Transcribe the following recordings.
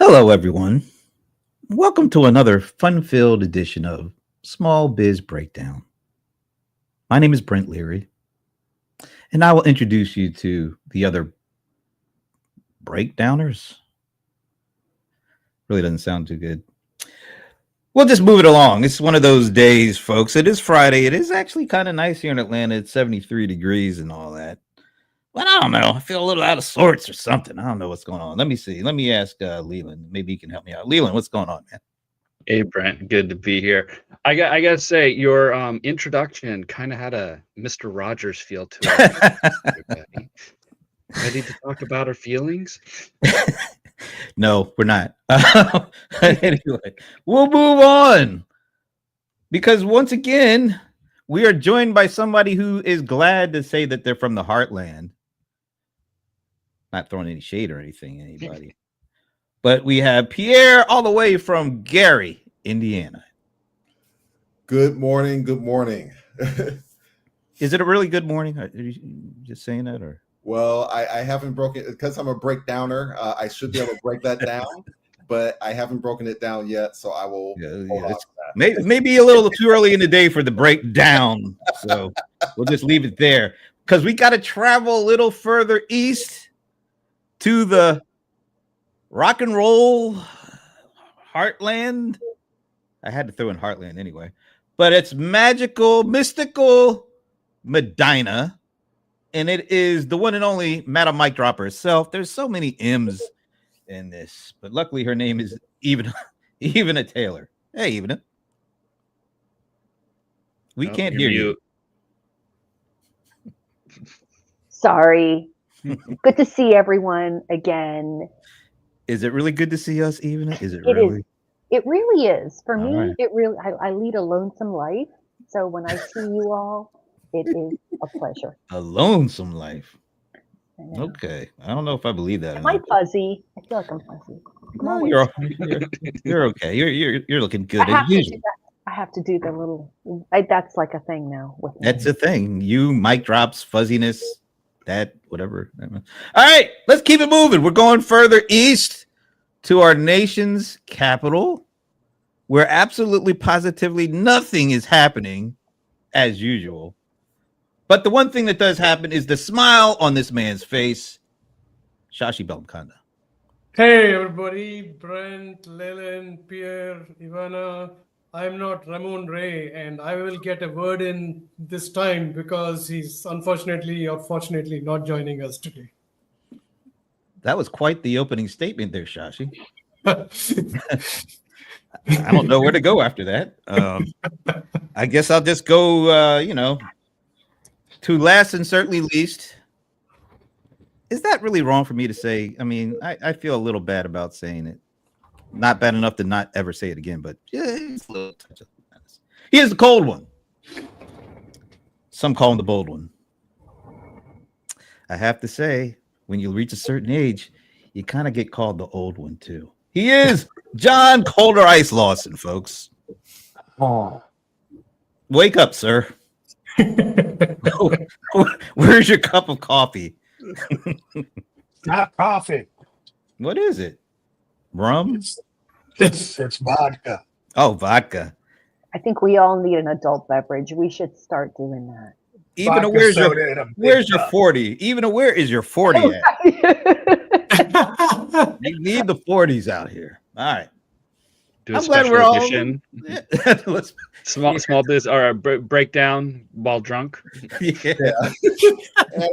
Hello, everyone. Welcome to another fun-filled edition of Small Biz Breakdown. My name is Brent Leary, and I will introduce you to the other breakdowners. Really doesn't sound too good. We'll just move it along. It's one of those days, folks. It is Friday. It is actually kind of nice here in Atlanta. It's 73 degrees and all that. But I don't know. I feel a little out of sorts or something. I don't know what's going on. Let me see. Let me ask Leland. Maybe he can help me out. Leland, what's going on, man? Hey Brent, good to be here. I gotta say your introduction kind of had a Mr. Rogers feel to it. Everybody. Ready to talk about our feelings? No, we're not. Anyway, we'll move on because once again, we are joined by somebody who is glad to say that they're from the heartland. Not throwing any shade or anything, anybody. But we have Pierre all the way from Gary, Indiana. Good morning. Good morning. Is it a really good morning? Are you just saying that, or? Well, I haven't broken because I'm a breakdowner. I should be able to break that down, but I haven't broken it down yet. So I will. Maybe a little too early in the day for the breakdown. So we'll just leave it there because we got to travel a little further east to the rock and roll heartland. I had to throw in heartland anyway, but it's magical, mystical Medina. And it is the one and only Madam Mike Dropper herself. There's so many M's in this, but luckily her name is Evena Taylor. Hey, Evena. We can't hear you. Sorry. Good to see everyone again. Is it really good to see us, Evena? Is it really? It really is. For All me, right. it really I lead a lonesome life. So when I see you all, it is a pleasure. A lonesome life. I know. Okay. I don't know if I believe that. Am I fuzzy? I feel like I'm fuzzy. No, you're okay. You're looking good as usual. I have to do the little. That's like a thing now. With me. That's a thing. You mic drops, fuzziness, that whatever. All right, let's keep it moving. We're going further east to our nation's capital, where absolutely positively nothing is happening as usual. But the one thing that does happen is the smile on this man's face. Shashi Belmkanda. Hey everybody, Brent, Leland, Pierre, Ivana. I'm not Ramon Ray, and I will get a word in this time because he's unfortunately or fortunately not joining us today. That was quite the opening statement there, Shashi. I don't know where to go after that. I guess I'll just go, to last and certainly least. Is that really wrong for me to say? I mean, I feel a little bad about saying it. Not bad enough to not ever say it again, but yeah, it's a little touch of madness. Here's the cold one. Some call him the bold one. I have to say, when you reach a certain age, you kind of get called the old one too. He is John Colder Ice Lawson, folks. Oh. Wake up, sir. Where's your cup of coffee? Not coffee. What is it? Rum? It's vodka. Oh, vodka. I think we all need an adult beverage. We should start doing that. Even Vodka where's soda your in a big where's your cup. 40? Even where is your 40 at? You need the 40s out here. All right. Do a I'm glad special we're all edition. Let's, Small biz or a breakdown while drunk. yeah.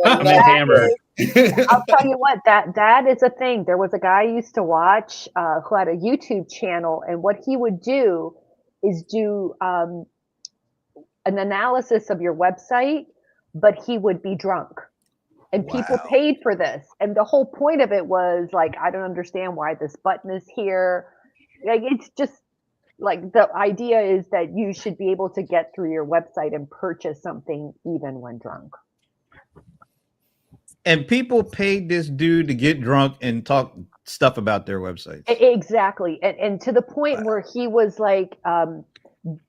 I'm in hammered. I'll tell you what, that is a thing. There was a guy I used to watch who had a YouTube channel, and what he would do is do an analysis of your website, but he would be drunk. And people Wow. paid for this. And the whole point of it was like, I don't understand why this button is here. Like, it's just like the idea is that you should be able to get through your website and purchase something even when drunk. And people paid this dude to get drunk and talk stuff about their websites. Exactly. And to the point where he was like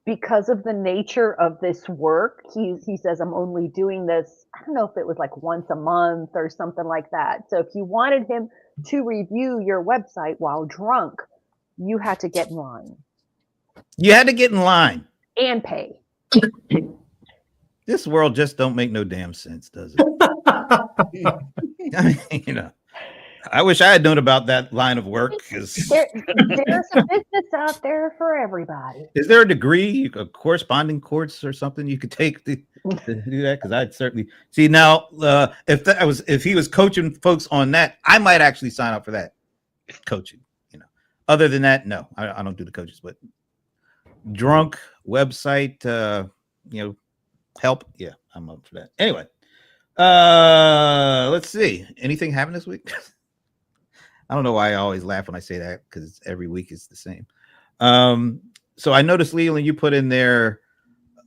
because of the nature of this work, he says, I'm only doing this, I don't know if it was like once a month or something like that. So if you wanted him to review your website while drunk, you had to get in line You had to get in line. and pay. This world just don't make no damn sense, does it? I mean, you know, I wish I had known about that line of work. Because there's a business out there for everybody. is there a degree, a corresponding course or something you could take to do that? Because I'd certainly see now. If he was coaching folks on that, I might actually sign up for that coaching. You know, other than that, no, I don't do the coaches. But drunk website, you know, help. Yeah, I'm up for that. Anyway, let's see. Anything happen this week? I don't know why I always laugh when I say that, because every week is the same. So I noticed, Leland, you put in there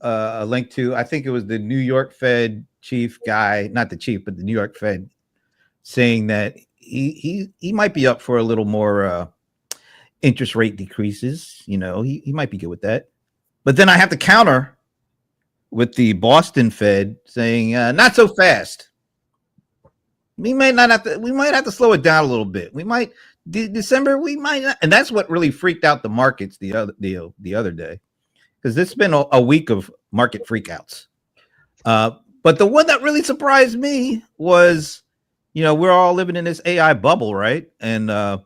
a link to, I think it was the New York Fed chief guy, not the chief, but the New York Fed, saying that he might be up for a little more interest rate decreases. You know, he might be good with that. But then I have to counter with the Boston Fed saying not so fast. We might have to slow it down a little bit. We might December, we might not, and that's what really freaked out the markets the other day, because this has been a week of market freakouts. But the one that really surprised me was, you know, we're all living in this AI bubble, right? And the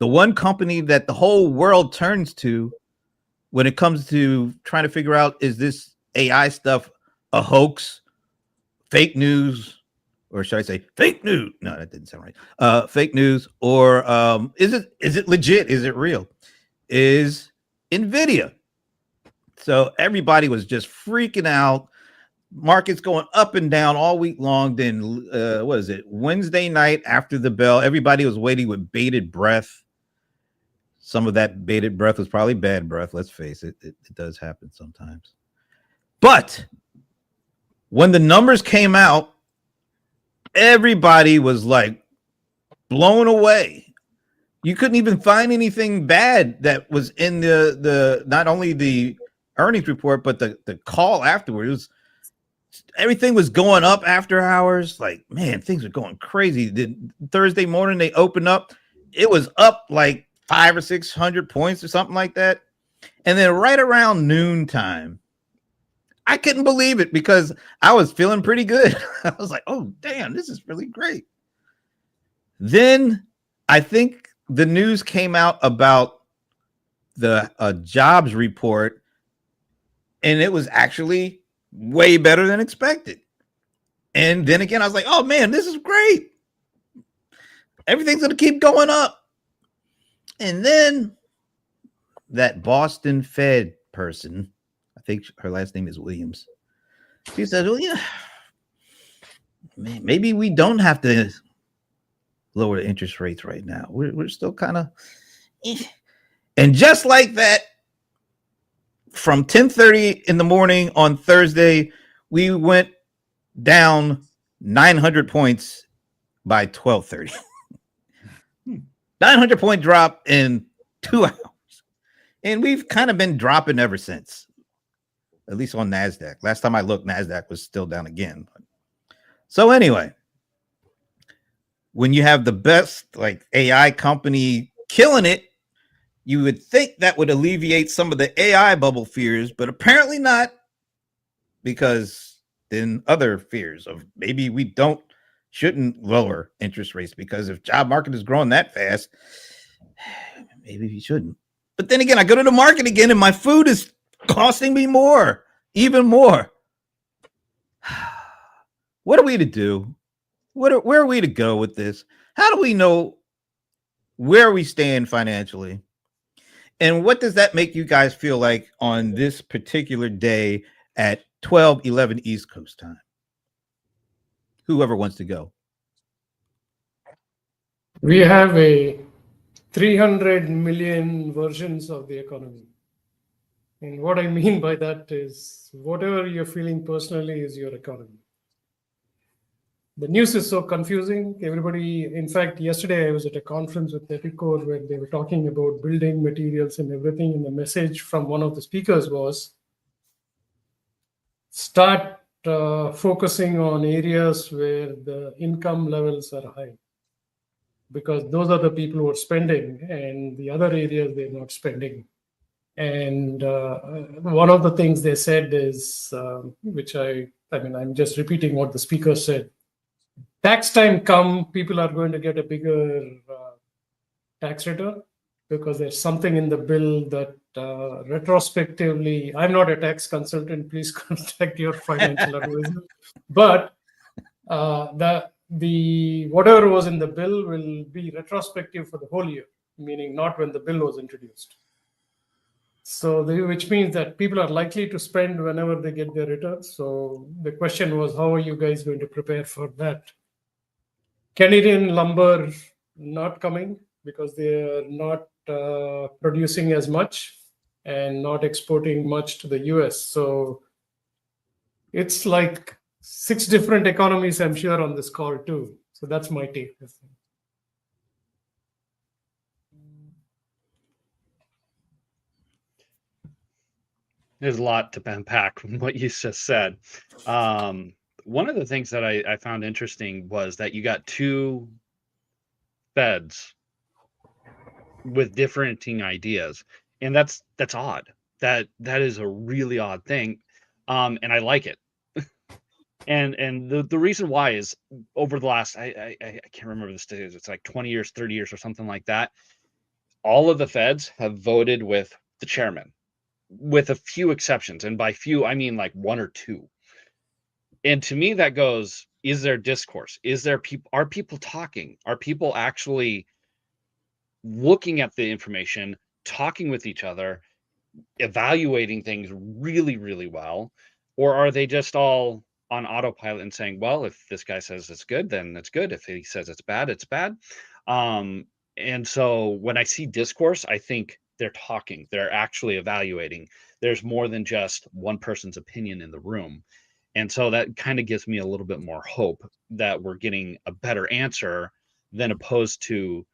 one company that the whole world turns to when it comes to trying to figure out, is this AI stuff a hoax, fake news, or should I say fake news? No, that didn't sound right. Fake news, or is it legit? Is it real? Is NVIDIA. So everybody was just freaking out. Markets going up and down all week long. Then what is it? Wednesday night after the bell, everybody was waiting with bated breath. Some of that bated breath was probably bad breath. Let's face it. It does happen sometimes. But when the numbers came out, everybody was like blown away. You couldn't even find anything bad that was in the not only the earnings report, but the call afterwards. Everything was going up after hours. Like, man, things are going crazy. Thursday morning they opened up, it was up like 500 or 600 points or something like that. And then right around noontime, I couldn't believe it, because I was feeling pretty good. I was like, oh, damn, this is really great. Then I think the news came out about the jobs report, and it was actually way better than expected. And then again, I was like, oh, man, this is great. Everything's going to keep going up. And then that Boston Fed person, I think her last name is Williams, she said, well, yeah, maybe we don't have to lower the interest rates right now. We're still kind of, and just like that, from 10:30 in the morning on Thursday, we went down 900 points by 12:30. 900 point drop in 2 hours. And we've kind of been dropping ever since, at least on NASDAQ. Last time I looked, NASDAQ was still down again. So anyway, when you have the best like AI company killing it, you would think that would alleviate some of the AI bubble fears, but apparently not, because then other fears of maybe we shouldn't lower interest rates, because if job market is growing that fast, maybe we shouldn't. But then again, I go to the market again and my food is costing me more, even more. What are we to do? Where are we to go with this? How do we know where we stand financially? And what does that make you guys feel like on this particular day at 12:11 East Coast time? Whoever wants to go. We have a 300 million versions of the economy. And what I mean by that is whatever you're feeling personally is your economy. the news is so confusing. Everybody, in fact, yesterday I was at a conference with Epicor where they were talking about building materials and everything. And the message from one of the speakers was start focusing on areas where the income levels are high, because those are the people who are spending, and the other areas they're not spending. And one of the things they said is, which I'm just repeating what the speaker said. Tax time come, people are going to get a bigger tax return because there's something in the bill that retrospectively, I'm not a tax consultant, please contact your financial advisor. But the whatever was in the bill will be retrospective for the whole year, meaning not when the bill was introduced. So which means that people are likely to spend whenever they get their returns. So the question was, how are you guys going to prepare for that? Canadian lumber not coming because they're not producing as much and not exporting much to the US. So it's like 6 different economies, I'm sure, on this call too. So that's my take. There's a lot to unpack from what you just said. One of the things that I found interesting was that you got 2 feds with differing ideas, and that's odd. That is a really odd thing, and I like it. and the reason why is over the last I can't remember the stages. It's like 20 years, 30 years, or something like that. All of the feds have voted with the chairman, with a few exceptions, and by few I mean like 1 or 2. And to me, that goes: is there discourse? Is there people? Are people talking? Are people actually looking at the information, talking with each other, evaluating things really, really well? Or are they just all on autopilot and saying, well, if this guy says it's good, then it's good. If he says it's bad, it's bad. And so when I see discourse, I think they're talking, they're actually evaluating. There's more than just one person's opinion in the room. And so that kind of gives me a little bit more hope that we're getting a better answer than opposed to,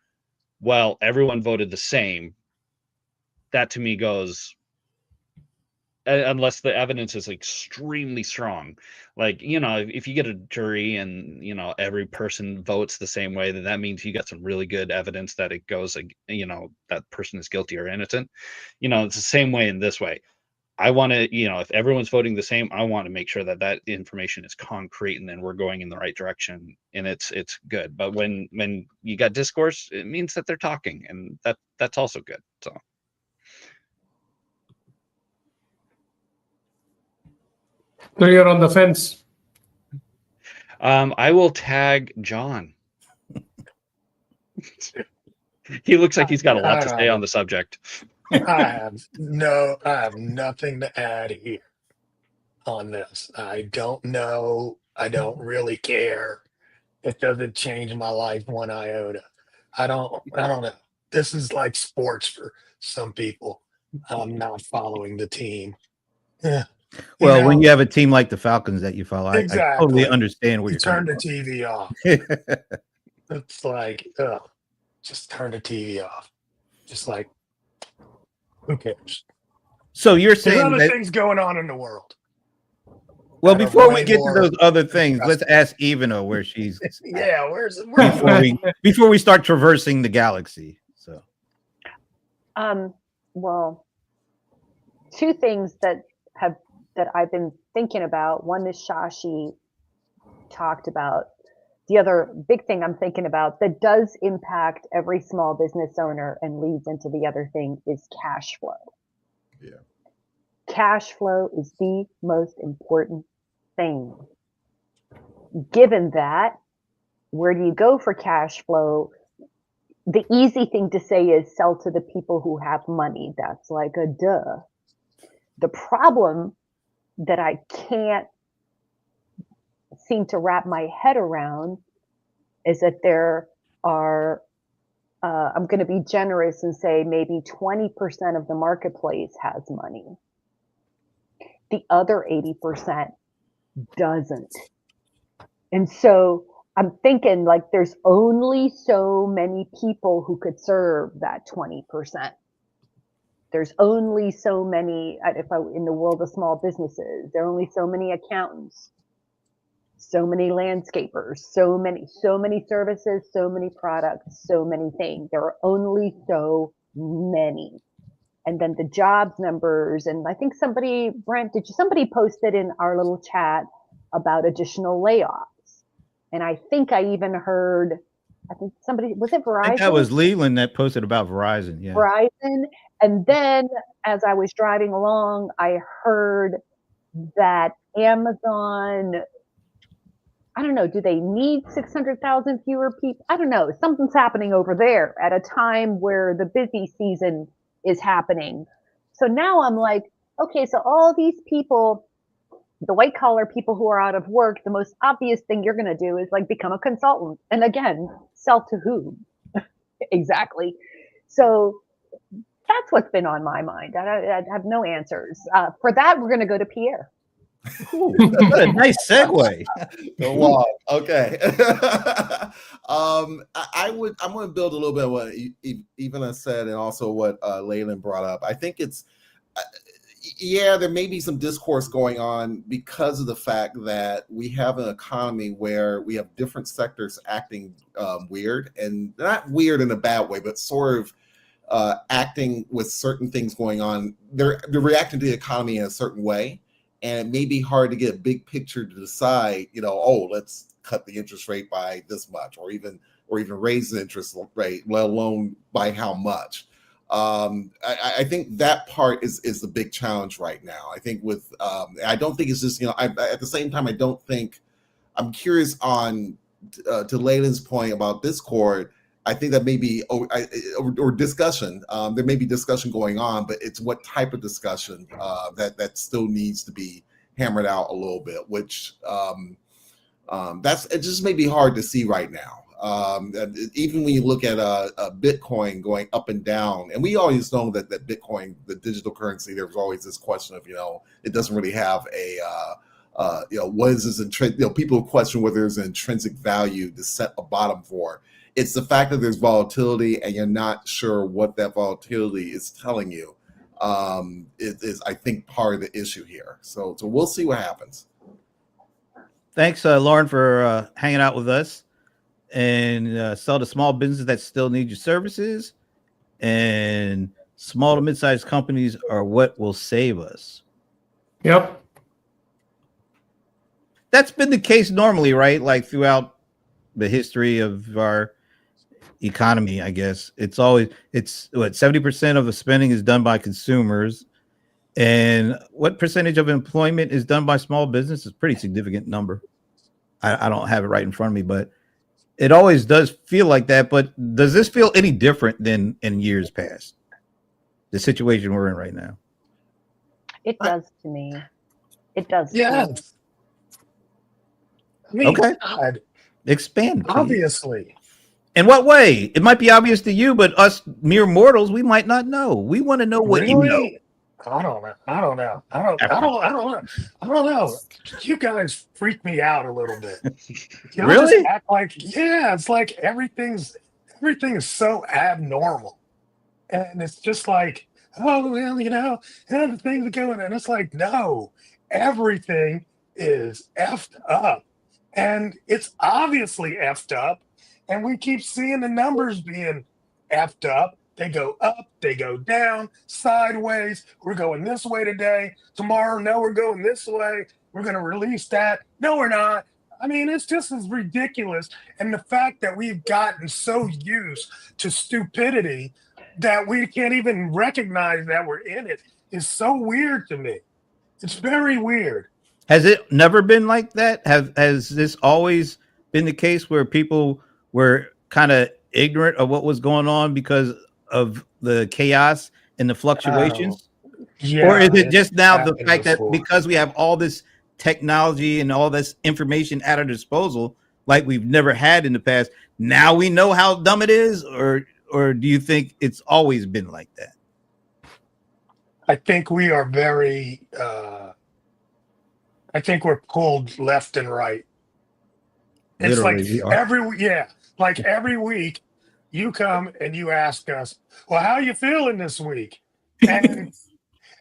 well, everyone voted the same. That to me goes, unless the evidence is extremely strong. Like, if you get a jury and, every person votes the same way, then that means you got some really good evidence that it goes, that person is guilty or innocent. It's the same way in this way. I want to, if everyone's voting the same, I want to make sure that that information is concrete and then we're going in the right direction and it's good. But when you got discourse, it means that they're talking, and that's also good. So. So you're on the fence. I will tag John. He looks like he's got a lot to say on the subject. I have nothing to add here on this. I don't know. I don't really care. It doesn't change my life one iota. I don't know. This is like sports for some people. I'm not following the team. Yeah. Well, when you have a team like the Falcons that you follow, I totally Exactly. understand where You you're turn coming the TV off. from. It's like, just turn the TV off. Just like, who cares? So you're There's saying other that, things going on in the world. well, that are before we way get to more those other things, let's disgusting. ask Ivana where she's Yeah, where's before we start traversing the galaxy. So Well, 2 things that I've been thinking about. One is Shashi talked about. The other big thing I'm thinking about that does impact every small business owner and leads into the other thing is cash flow. Yeah. Cash flow is the most important thing. Given that, where do you go for cash flow? The easy thing to say is sell to the people who have money. That's like a duh. The problem that I can't seem to wrap my head around is that there are, I'm going to be generous and say maybe 20% of the marketplace has money. The other 80% doesn't. And so I'm thinking like there's only so many people who could serve that 20%. There's only so many, if I in the world of small businesses, there are only so many accountants, so many landscapers, so many services, so many products, so many things. There are only so many. And then the jobs numbers, and I think somebody, Brent, somebody posted in our little chat about additional layoffs. And I think I even heard, I think somebody, was it Verizon? I think that was Leland that posted about Verizon. Yeah. Verizon. And then as I was driving along, I heard that Amazon, I don't know, do they need 600,000 fewer people? I don't know. Something's happening over there at a time where the busy season is happening. So now I'm like, okay, so all these people, the white collar people who are out of work, the most obvious thing you're going to do is like become a consultant. And again, sell to whom? Exactly. So that's what's been on my mind. I have no answers. For that, we're going to go to Pierre. Ooh, what a nice segue. Go on. Okay. I'm going to build a little bit on what Ivana said, and also what Leyland brought up. I think it's, yeah, there may be some discourse going on because of the fact that we have an economy where we have different sectors acting weird, and not weird in a bad way, but sort of acting with certain things going on. They're reacting to the economy in a certain way. And it may be hard to get a big picture to decide, oh, let's cut the interest rate by this much, or even raise the interest rate, let alone by how much. I think that part is the big challenge right now. I think I don't think it's just, at the same time, I'm curious on to Leyland's point about Discord. I think that may be or discussion. There may be discussion going on, but it's what type of discussion that still needs to be hammered out a little bit. Which it just may be hard to see right now. Even when you look at Bitcoin going up and down, and we always know that Bitcoin, the digital currency, there's always this question of it doesn't really have a what is this intrinsic? People question whether there's an intrinsic value to set a bottom for. It's the fact that there's volatility and you're not sure what that volatility is telling you. It is, I think, part of the issue here. So we'll see what happens. Thanks, Lauren, for hanging out with us, and sell to small businesses that still need your services. And small to mid-sized companies are what will save us. Yep. That's been the case normally, right? Like throughout the history of our economy, I guess it's what 70% of the spending is done by consumers, and what percentage of employment is done by small business is a pretty significant number. I don't have it right in front of me, but it always does feel like that. But does this feel any different than in years past? The situation we're in right now. It does to me. It does. Yeah. To me. I mean, Okay. God, Expand, please. obviously. In what way? It might be obvious to you, but us mere mortals, we might not know. We want to know what you know. Really? I don't know. I don't know. I don't know. You guys freak me out a little bit. Y'all Really? just act like, it's like everything is so abnormal. And it's just like, oh, well, the things are going, and it's like, no, everything is effed up. And it's obviously effed up. And we keep seeing the numbers being effed up. They go up, they go down, sideways. We're going this way today. Tomorrow, no, we're going this way. We're going to release that. No, we're not. I mean, it's just as ridiculous. And the fact that we've gotten so used to stupidity that we can't even recognize that we're in it is so weird to me. It's very weird. Has it never been like that? Has this always been the case where people were kind of ignorant of what was going on because of the chaos and the fluctuations? Yeah, or is it just now the happened fact that before. because we have all this technology and all this information at our disposal, like we've never had in the past, now we know how dumb it is? Or do you think it's always been like that? I think we are very, I think we're pulled left and right. It's like Literally, we are. every week you come and you ask us, well, how you feeling this week? And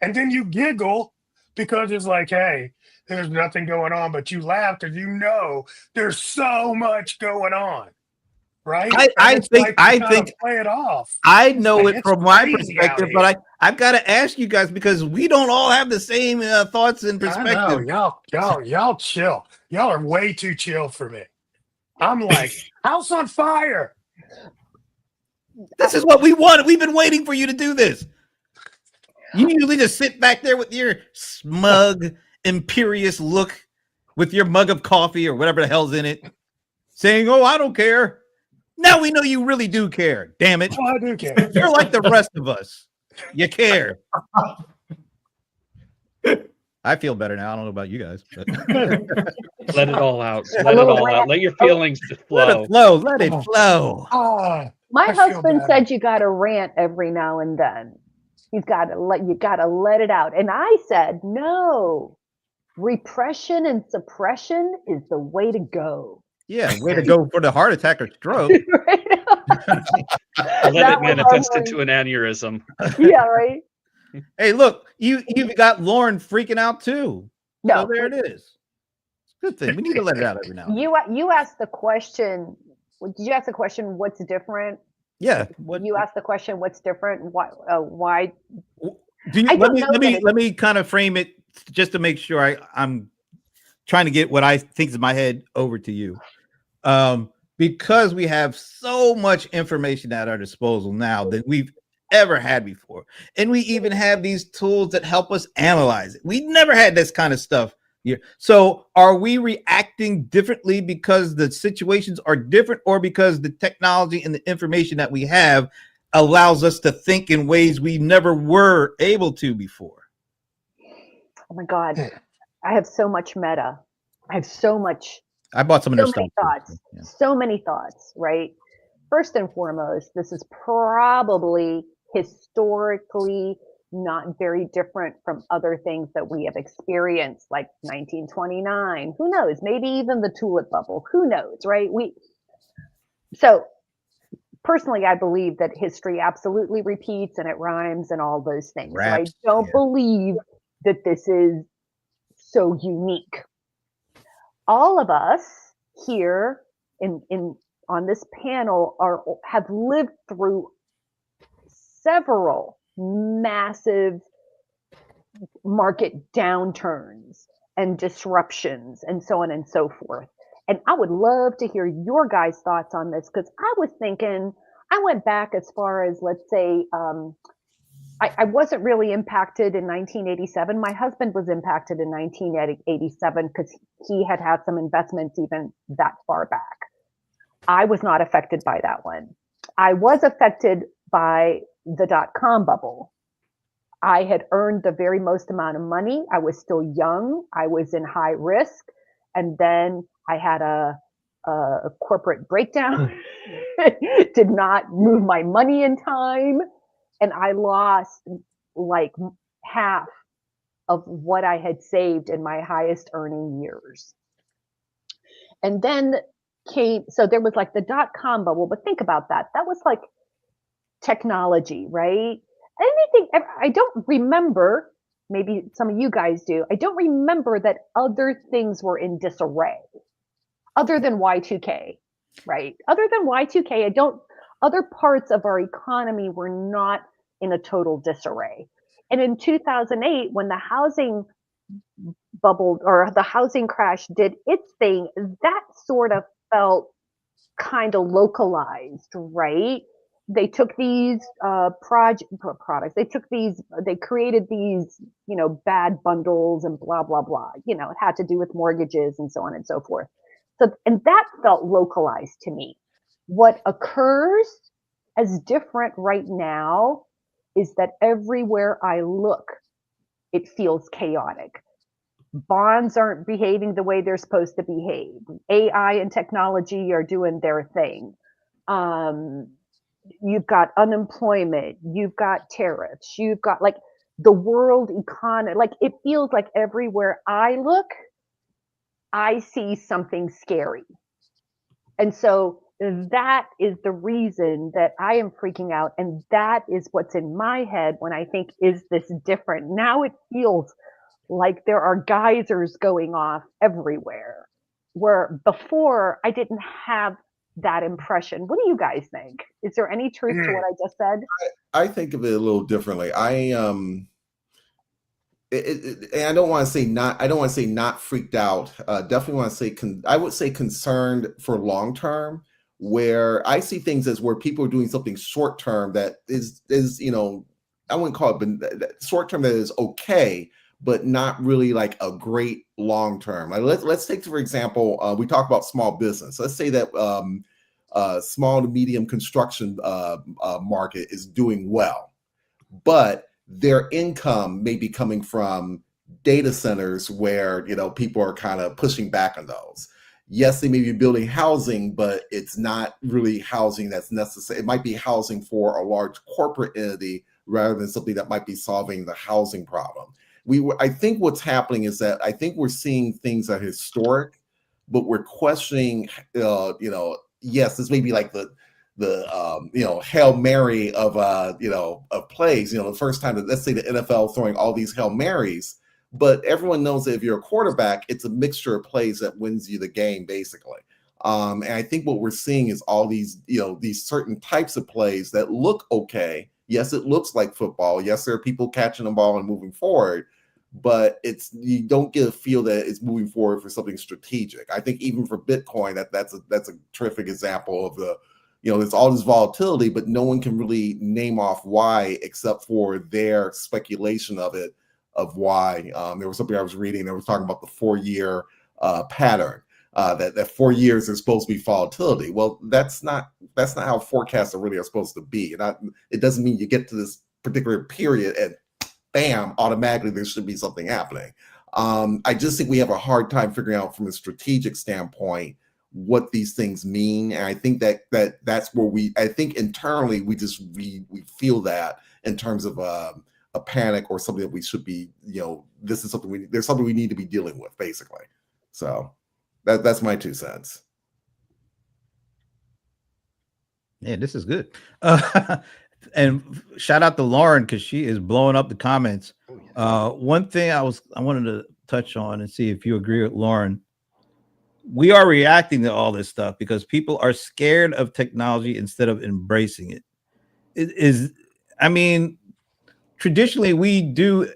and then you giggle because it's like, hey, there's nothing going on, but you laugh because you know there's so much going on, right? And I it's think like you I kind think of play it off. I know Like it it's from my crazy out perspective, here. but I've got to ask you guys because we don't all have the same thoughts and I know perspective. y'all chill. Y'all are way too chill for me. I'm like, house on fire. This is what we wanted. We've been waiting for you to do this. You usually just sit back there with your smug, imperious look, with your mug of coffee or whatever the hell's in it, saying, "Oh, I don't care." Now we know you really do care. Damn it! Oh, I do care. You're like the rest of us. You care. I feel better now. I don't know about you guys, but Let it all out. Let it all out. Let your feelings just let flow. it flow. Let it flow. My I feel husband better. said you got to rant every now and then. You got to let it out. And I said, no, repression and suppression is the way to go. Yeah, way to go for the heart attack or stroke. Right? Let That it was manifest our- into an aneurysm. Yeah, right. Hey, look, you've got Lauren freaking out too. No, So there it is. Good thing. We need to let it out every now and then. you asked the question. Did you ask the question? What's different? Yeah. What You asked the question. What's different? Why? do you I let don't me know let me that let me kind of frame it just to make sure I'm trying to get what I think is in my head over to you. Because we have so much information at our disposal now than we've ever had before. And we even have these tools that help us analyze it. We never had this kind of stuff here. So are we reacting differently because the situations are different, or because the technology and the information that we have allows us to think in ways we never were able to before? Oh my God, I have so much meta. I have so much. I bought some of their So stuff. many thoughts. Yeah. So many thoughts, right? First and foremost, this is probably historically not very different from other things that we have experienced, like 1929. Who knows? Maybe even the tulip bubble. Who knows, right? So personally, I believe that history absolutely repeats and it rhymes and all those things. Raps, so I don't believe that this is so unique. All of us here in on this panel have lived through several massive market downturns and disruptions and so on and so forth. And I would love to hear your guys' thoughts on this, because I was thinking, I went back as far as, let's say, I wasn't really impacted in 1987. My husband was impacted in 1987 because he had some investments even that far back. I was not affected by that one. I was affected by the dot-com bubble. I had earned the very most amount of money. I was still young. I was in high risk. And then I had a corporate breakdown, did not move my money in time. And I lost like half of what I had saved in my highest earning years. And then so there was like the dot-com bubble, but think about that. That was like technology, right? I don't remember, maybe some of you guys do, I don't remember that other things were in disarray other than Y2K, right? Other than Y2K, other parts of our economy were not in a total disarray. And in 2008, when the housing bubble or the housing crash did its thing, that sort of felt kind of localized, right? They took these products. They created these, bad bundles and blah, blah, blah. It had to do with mortgages and so on and so forth. So, and that felt localized to me. What occurs as different right now is that everywhere I look, it feels chaotic. Bonds aren't behaving the way they're supposed to behave. AI and technology are doing their thing. You've got unemployment, you've got tariffs, you've got like the world economy. Like it feels like everywhere I look, I see something scary. And so that is the reason that I am freaking out. And that is what's in my head when I think, is this different? Now it feels like there are geysers going off everywhere, where before I didn't have that impression. What do you guys think? Is there any truth to what I just said? I think of it a little differently. And I don't want to say not. I don't want to say not freaked out. Definitely want to say. I would say concerned for long term, where I see things as where people are doing something short term that is I wouldn't call it short term that is okay, but not really like a great long term. Like let's take for example, we talk about small business. Let's say that small to medium construction market is doing well, but their income may be coming from data centers where people are kind of pushing back on those. Yes, they may be building housing, but it's not really housing that's necessary. It might be housing for a large corporate entity rather than something that might be solving the housing problem. I think what's happening is that I think we're seeing things that are historic, but we're questioning. Yes, this may be like the Hail Mary of of plays. The first time that, let's say, the NFL throwing all these Hail Marys, but everyone knows that if you're a quarterback, it's a mixture of plays that wins you the game, basically. And I think what we're seeing is all these these certain types of plays that look okay. Yes, it looks like football. Yes, there are people catching the ball and moving forward, but you don't get a feel that it's moving forward for something strategic. I think even for Bitcoin, that's a terrific example of there's all this volatility, but no one can really name off why except for their speculation of it, of why. There was something I was reading that was talking about the 4-year pattern, that 4 years is supposed to be volatility. Well, that's not how forecasts really are supposed to be. And it doesn't mean you get to this particular period and bam, automatically there should be something happening. I just think we have a hard time figuring out from a strategic standpoint what these things mean, and I think that's where I think internally we feel that in terms of a panic or something that we should be, this is something there's something we need to be dealing with, basically. So that's my 2 cents. Yeah, this is good. And shout out to Lauren because she is blowing up the comments. One thing I wanted to touch on and see if you agree with Lauren. We are reacting to all this stuff because people are scared of technology instead of embracing it. Traditionally we do,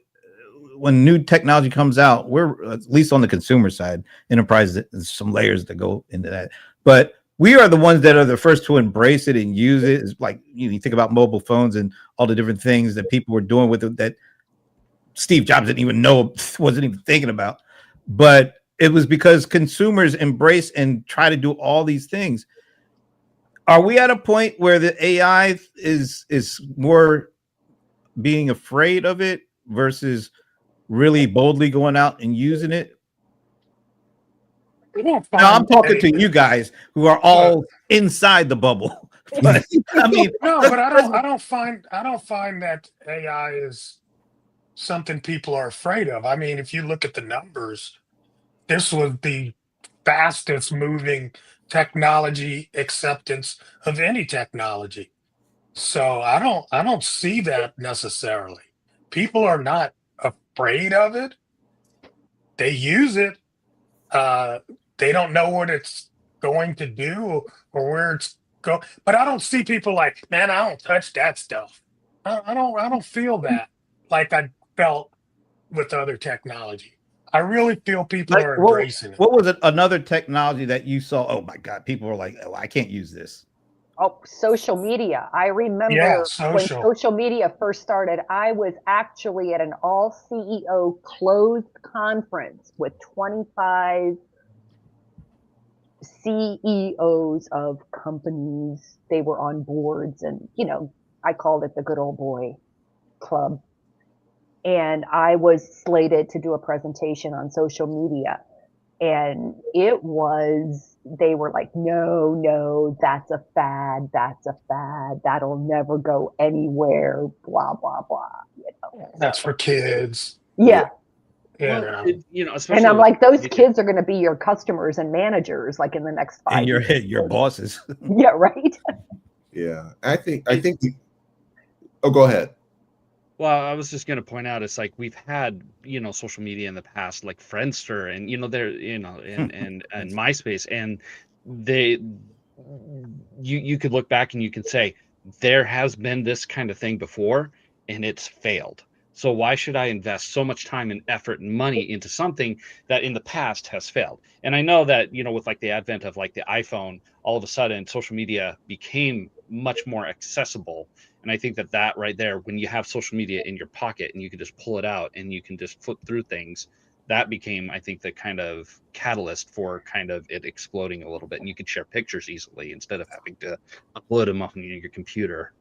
when new technology comes out, we're at least on the consumer side, enterprise, there's some layers that go into that, but we are the ones that are the first to embrace it and use it. It's like, you think about mobile phones and all the different things that people were doing with it that Steve Jobs didn't even know, wasn't even thinking about, but it was because consumers embrace and try to do all these things. Are we at a point where the AI is more being afraid of it versus really boldly going out and using it? Now, I'm talking to you guys who are all inside the bubble. But but I don't find that AI is something people are afraid of. I mean, if you look at the numbers, this was the fastest moving technology acceptance of any technology. So I don't see that necessarily. People are not afraid of it. They use it. They don't know what it's going to do or where it's go. But I don't see people like, man, I don't touch that stuff. I don't feel that like I felt with other technology. I really feel people are embracing it. What was it? Another technology that you saw? Oh my God, people were like, "Oh, I can't use this." Oh, social media. I remember when social media first started, I was actually at an all CEO closed conference with 25 CEOs of companies. They were on boards, and I called it the good old boy club. And I was slated to do a presentation on social media. And they were like, no, that's a fad. That'll never go anywhere, blah, blah, blah. That's for kids. Yeah. Well, Yeah. you know, And especially I'm with like, those media. kids are going to be your customers and managers, like in the next And 5 years. your bosses. Yeah, right. Yeah, I think. Oh, go ahead. Well, I was just going to point out, it's like we've had, you know, social media in the past, like Friendster, and you know, there, you know, and MySpace, and they, you could look back and you can say there has been this kind of thing before, and it's failed. So why should I invest so much time and effort and money into something that in the past has failed? And I know that, you know, with like the advent of like the iPhone, all of a sudden social media became much more accessible. And I think that that right there, when you have social media in your pocket and you can just pull it out and you can just flip through things, that became, I think, the kind of catalyst for kind of it exploding a little bit. And you could share pictures easily instead of having to upload them on your computer.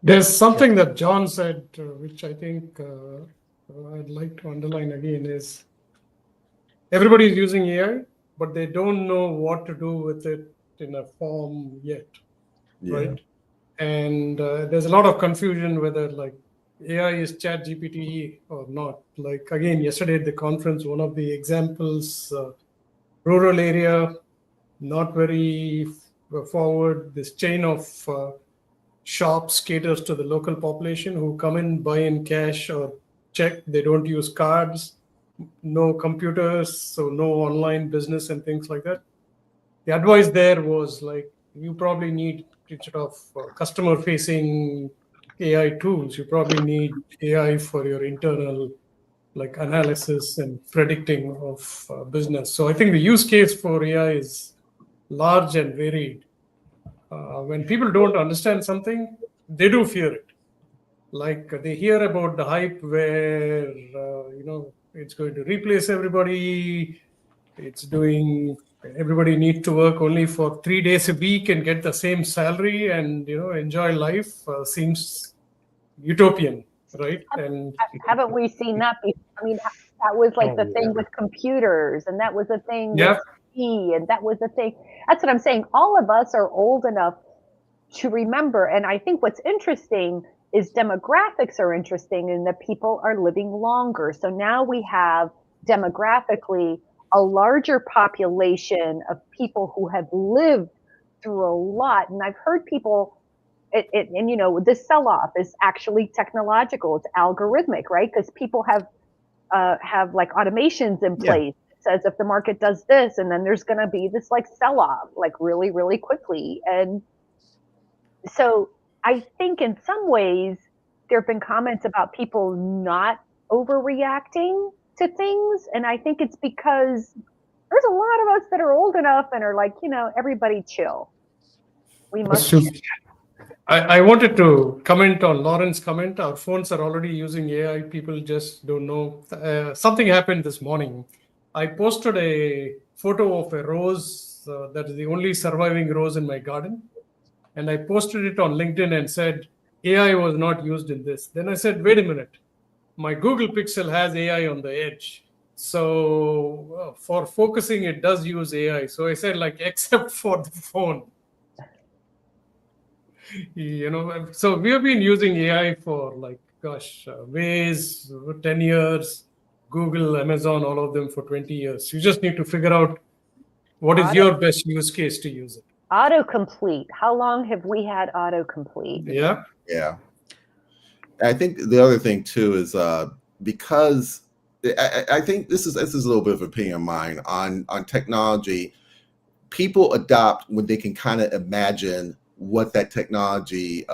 There's something that John said, which I think I'd like to underline again, is everybody is using AI, but they don't know what to do with it in a form yet, Yeah. right? And there's a lot of confusion whether like AI is Chat GPT or not. Like again, yesterday at the conference, one of the examples, rural area, not very forward. This chain of shops caters to the local population who come in, buy in cash or check. They don't use cards, no computers, so no online business and things like that. The advice there was like, you probably need instead of customer facing AI tools, you probably need AI for your internal like analysis and predicting of business. So I think the use case for AI is large and varied. When people don't understand something, they do fear it. Like they hear about the hype where you know, it's going to replace everybody. It's doing, everybody need to work only for 3 days a week and get the same salary and, you know, enjoy life. Seems utopian, right? And Haven't we seen that before? I mean, that was like the Oh, thing yeah. with computers, and that was the thing yeah, with TV, and that was the thing. That's what I'm saying. All of us are old enough to remember. And I think what's interesting is demographics are interesting in that people are living longer. So now we have demographically a larger population of people who have lived through a lot. And I've heard people, and you know, this sell-off is actually technological. It's algorithmic, right? Because people have like automations in Yeah. place. It says if the market does this, and then there's going to be this like sell-off, like really, really quickly. And so I think in some ways there have been comments about people not overreacting to things. And I think it's because there's a lot of us that are old enough and are like, you know, everybody chill. We must. that's true. I wanted to comment on Lauren's comment. Our phones are already using AI. People just don't know. Something happened this morning. I posted a photo of a rose that is the only surviving rose in my garden. And I posted it on LinkedIn and said, AI was not used in this. Then I said, wait a minute. My Google Pixel has AI on the edge. So for focusing, it does use AI. So I said, like, except for the phone. You know, so we have been using AI for like, gosh, Waze, 10 years, Google, Amazon, all of them for 20 years. You just need to figure out what is your best use case to use it. Autocomplete. How long have we had autocomplete? Yeah. Yeah. I think the other thing too is because I think this is a little bit of opinion of mine on technology. People adopt when they can kind of imagine what that technology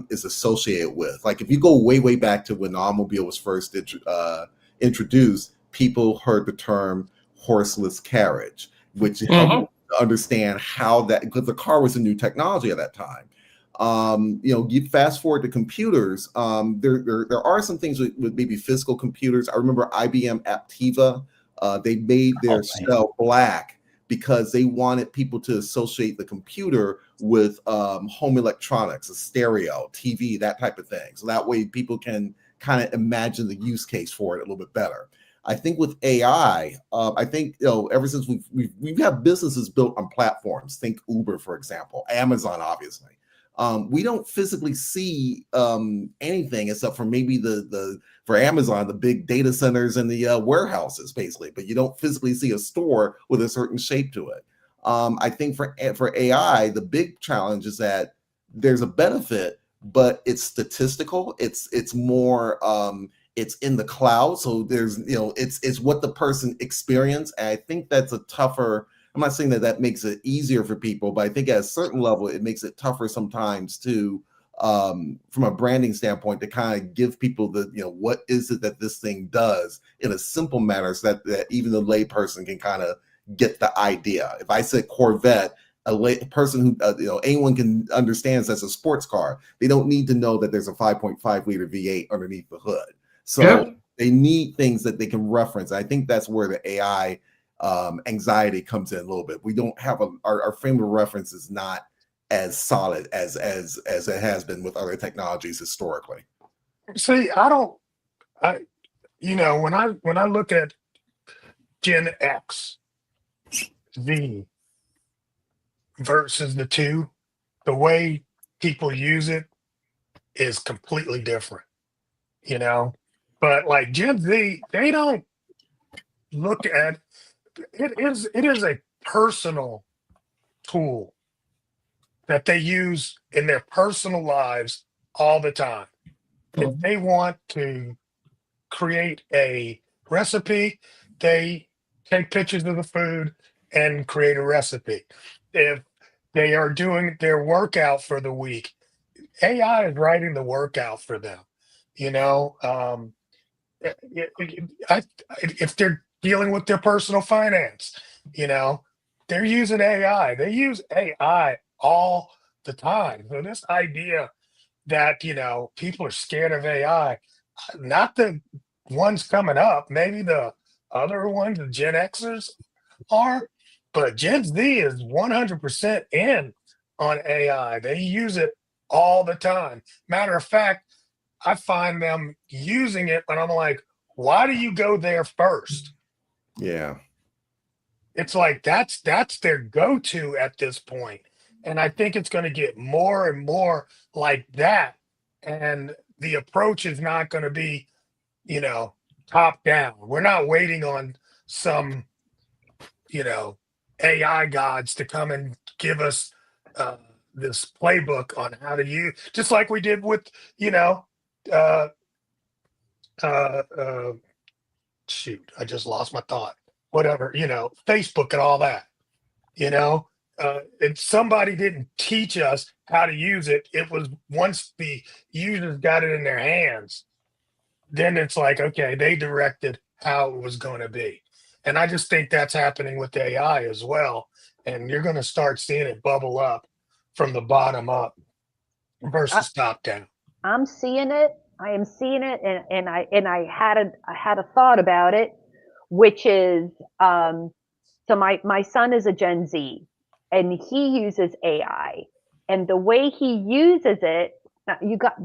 is associated with. Like if you go way back to when the automobile was first introduced, people heard the term horseless carriage, which helped understand how that, because the car was a new technology at that time. You know, you fast forward to computers. There are some things with maybe physical computers. I remember IBM Aptiva. They made their shell black because they wanted people to associate the computer with home electronics, a stereo, TV, that type of thing. So that way people can kind of imagine the use case for it a little bit better. I think with AI, I think, you know, ever since we've had businesses built on platforms, think Uber, for example, Amazon, obviously. We don't physically see anything except for maybe for Amazon, the big data centers and the warehouses, basically. But you don't physically see a store with a certain shape to it. I think for AI, the big challenge is that there's a benefit, but it's statistical. It's more it's in the cloud, so there's it's what the person experienced. And I think that's a tougher. I'm not saying that makes it easier for people, but I think at a certain level it makes it tougher sometimes to from a branding standpoint to kind of give people the what is it that this thing does in a simple manner, so that even the lay person can kind of get the idea. If I said Corvette, a person who anyone can understand that's a sports car. They don't need to know that there's a 5.5 liter V8 underneath the hood. So they need things that they can reference. I think that's where the AI anxiety comes in a little bit. We don't have our frame of reference is not as solid as it has been with other technologies historically. See, when I look at Gen X, Z versus the two, the way people use it is completely different, But like Gen Z, they don't look at it is a personal tool that they use in their personal lives all the time. If they want to create a recipe, they take pictures of the food and create a recipe. If they are doing their workout for the week, AI is writing the workout for them. If they're dealing with their personal finance, they're using AI. They use AI all the time. So this idea that people are scared of AI, not the ones coming up, maybe the other ones, the Gen Xers are, but Gen Z is 100% in on AI. They use it all the time. Matter of fact, I find them using it, and I'm like, why do you go there first? Yeah. It's like that's their go-to at this point. And I think it's going to get more and more like that. And the approach is not going to be, top down. We're not waiting on some, AI gods to come and give us this playbook on how to use, just like we did with, uh, uh, shoot, I just lost my thought. Whatever, Facebook and all that, and somebody didn't teach us how to use it. It was once the users got it in their hands, then it's like, okay, they directed how it was going to be. And I just think that's happening with AI as well. And you're going to start seeing it bubble up from the bottom up versus top down. I'm seeing it. I am seeing it, and I had a thought about it, which is so my son is a Gen Z, and he uses AI, and the way he uses it,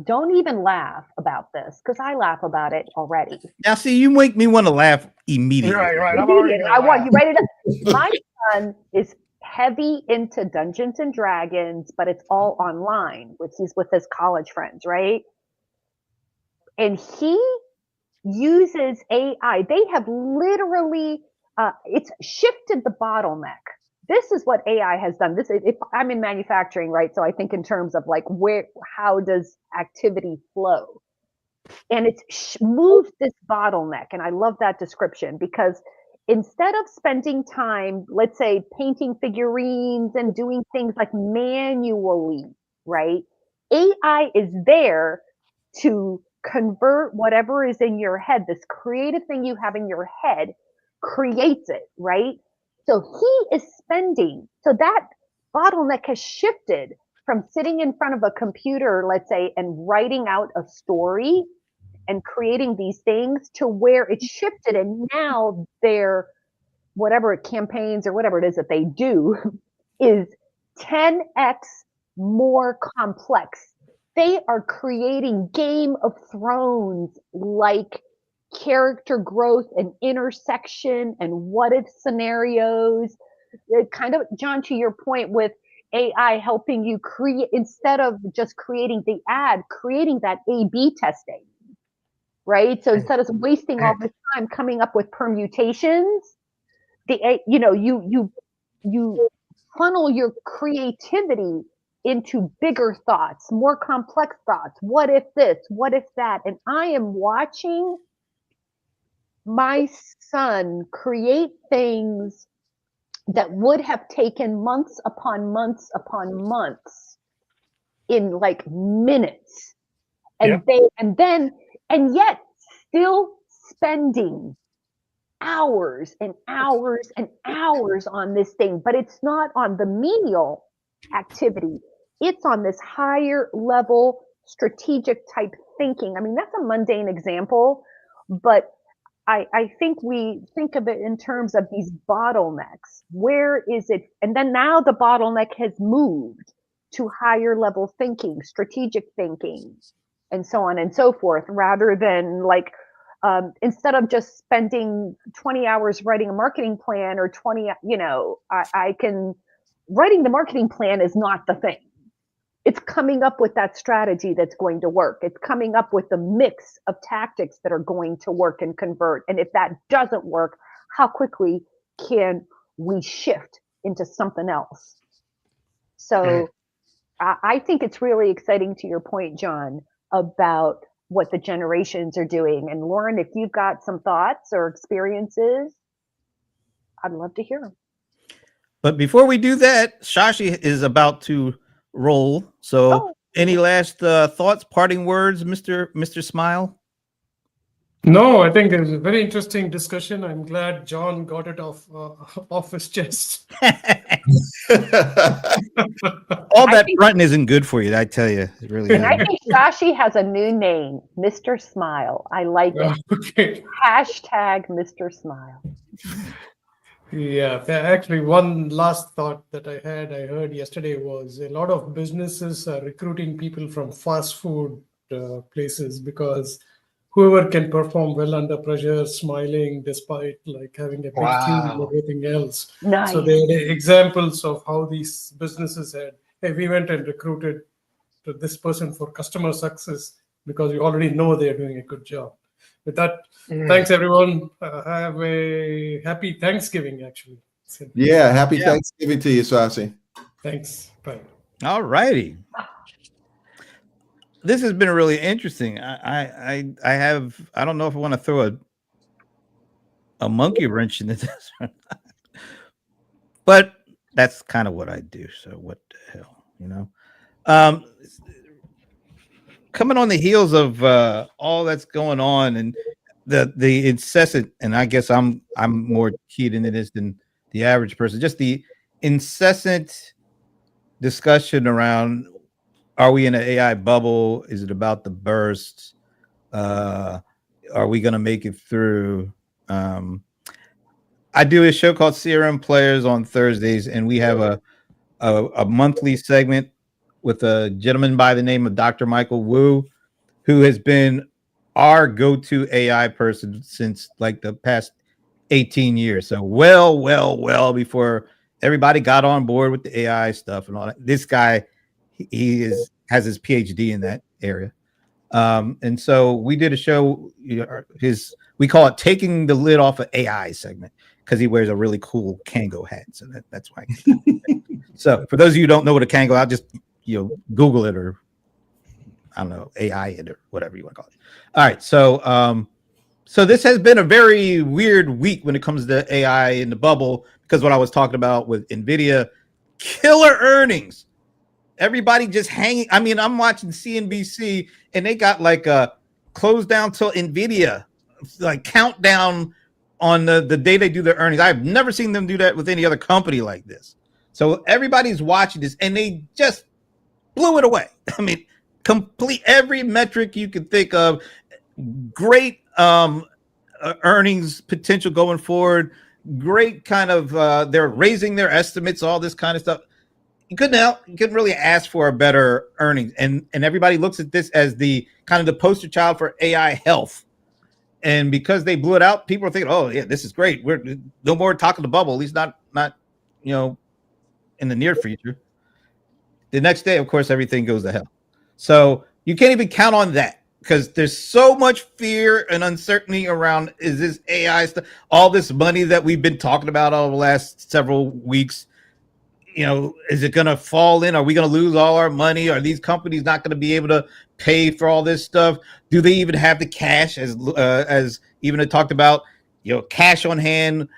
don't even laugh about this because I laugh about it already. Now, see, you make me want to laugh immediately. Right. I'm already I want you ready to. My son is heavy into Dungeons and Dragons, but it's all online. He's with his college friends, right? And he uses AI. They have literally, it's shifted the bottleneck. This is what AI has done. If I'm in manufacturing, right? So I think in terms of like how does activity flow? And it's moved this bottleneck. And I love that description because instead of spending time, let's say, painting figurines and doing things like manually, right? AI is there to convert whatever is in your head, this creative thing you have in your head, creates it, right? So he is so that bottleneck has shifted from sitting in front of a computer, let's say, and writing out a story and creating these things to where it's shifted. And now their whatever campaigns or whatever it is that they do is 10x more complex. They are creating Game of Thrones like character growth and intersection and what if scenarios. It kind of, John, to your point with AI helping you create, instead of just creating the ad, creating that A/B testing, right? So instead of wasting all this time coming up with permutations, you funnel your creativity into bigger thoughts, more complex thoughts. What if this? What if that? And I am watching my son create things that would have taken months upon months upon months in like minutes. And yet still spending hours and hours and hours on this thing, but it's not on the menial activity. It's on this higher level strategic type thinking. I mean, that's a mundane example, but I think we think of it in terms of these bottlenecks. Where is it? And then now the bottleneck has moved to higher level thinking, strategic thinking, and so on and so forth, rather than like, instead of just spending 20 hours writing a marketing plan or 20, writing the marketing plan is not the thing. It's coming up with that strategy that's going to work. It's coming up with the mix of tactics that are going to work and convert. And if that doesn't work, how quickly can we shift into something else? So I think it's really exciting, to your point, John, about what the generations are doing. And Lauren, if you've got some thoughts or experiences, I'd love to hear them. But before we do that, Shashi is about to roll. So any last thoughts, parting words, Mr. Smile? No, I think it was a very interesting discussion. I'm glad John got it off his chest. All that fronting isn't good for you, I tell you. It really and I think Shashi has a new name, Mr. Smile. I like it. Okay. Hashtag Mr. Smile. Yeah, actually, one last thought that I heard yesterday was a lot of businesses are recruiting people from fast food places because whoever can perform well under pressure, smiling despite like having a big team and everything else. Nice. So there are examples of how these businesses had, hey, we went and recruited this person for customer success because we already know they're doing a good job. With that, thanks everyone. Have a happy Thanksgiving, actually. Yeah, happy Thanksgiving to you, Shashi. Thanks. Bye. All righty. This has been really interesting. I don't know if I want to throw a monkey wrench into this one. But that's kind of what I do. So what the hell, you know? Coming on the heels of all that's going on and the incessant, and I guess I'm more keyed into this than the average person, just the incessant discussion around, are we in an AI bubble? Is it about the burst? Are we going to make it through? I do a show called CRM Players on Thursdays, and we have a monthly segment with a gentleman by the name of Dr. Michael Wu, who has been our go-to AI person since like the past 18 years. So well before everybody got on board with the AI stuff and all that. This guy, has his PhD in that area. And so we did a show, we call it Taking the Lid Off of AI segment, because he wears a really cool Kango hat. So that's why. So for those of you who don't know what a Kango, I'll just Google it, or I don't know, AI it, or whatever you want to call it. All right. So so this has been a very weird week when it comes to AI in the bubble, because what I was talking about with NVIDIA, killer earnings. Everybody just hanging. I mean, I'm watching CNBC and they got like a close down till NVIDIA, like countdown on the day they do their earnings. I've never seen them do that with any other company like this. So everybody's watching this and they just blew it away. I mean, complete every metric you could think of. Great earnings potential going forward. Great kind of they're raising their estimates, all this kind of stuff. You couldn't really ask for a better earnings. And everybody looks at this as the kind of the poster child for AI health. And because they blew it out, people are thinking, oh yeah, this is great. We're no more talking the bubble, at least not in the near future. The next day, of course, everything goes to hell. So you can't even count on that because there's so much fear and uncertainty around, is this AI stuff, all this money that we've been talking about over the last several weeks. You know, is it going to fall in? Are we going to lose all our money? Are these companies not going to be able to pay for all this stuff? Do they even have the cash? As even it talked about, you know, cash on hand.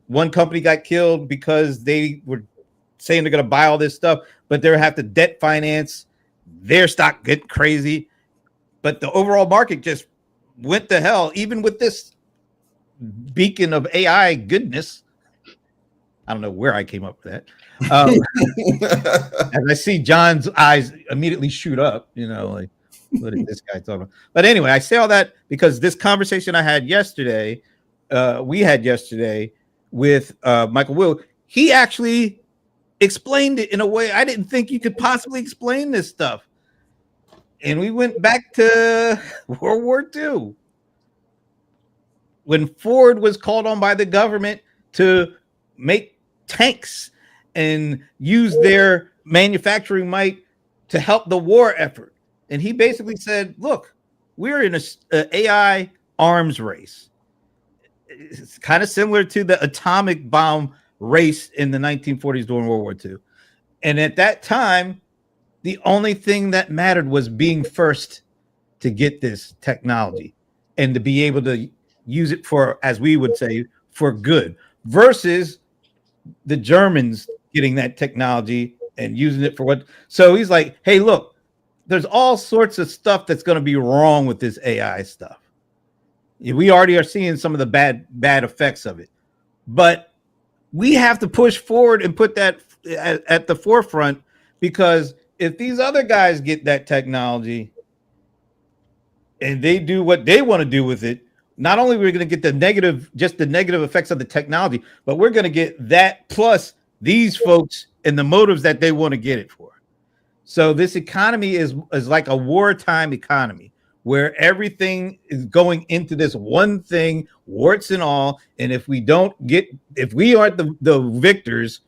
One company got killed because they were saying they're going to buy all this stuff, but they have to debt finance their stock, get crazy. But the overall market just went to hell, even with this beacon of AI goodness. I don't know where I came up with that. As I see John's eyes immediately shoot up, you know, like, what is this guy talking about? But anyway, I say all that because this conversation I had yesterday, we had yesterday with Michael Will, he actually explained it in a way I didn't think you could possibly explain this stuff. And we went back to World War II when Ford was called on by the government to make tanks and use their manufacturing might to help the war effort. And he basically said, look, we're in an AI arms race. It's kind of similar to the atomic bomb race in the 1940s during World War II. And at that time, the only thing that mattered was being first to get this technology and to be able to use it for, as we would say, for good, versus the Germans getting that technology and using it for what. So he's like, hey, look, there's all sorts of stuff that's going to be wrong with this AI stuff. We already are seeing some of the bad effects of it, but we have to push forward and put that at the forefront, because if these other guys get that technology and they do what they want to do with it, not only we're going to get the negative effects of the technology, but we're going to get that plus these folks and the motives that they want to get it for. So this economy is like a wartime economy where everything is going into this one thing, warts and all. And if we aren't the victors,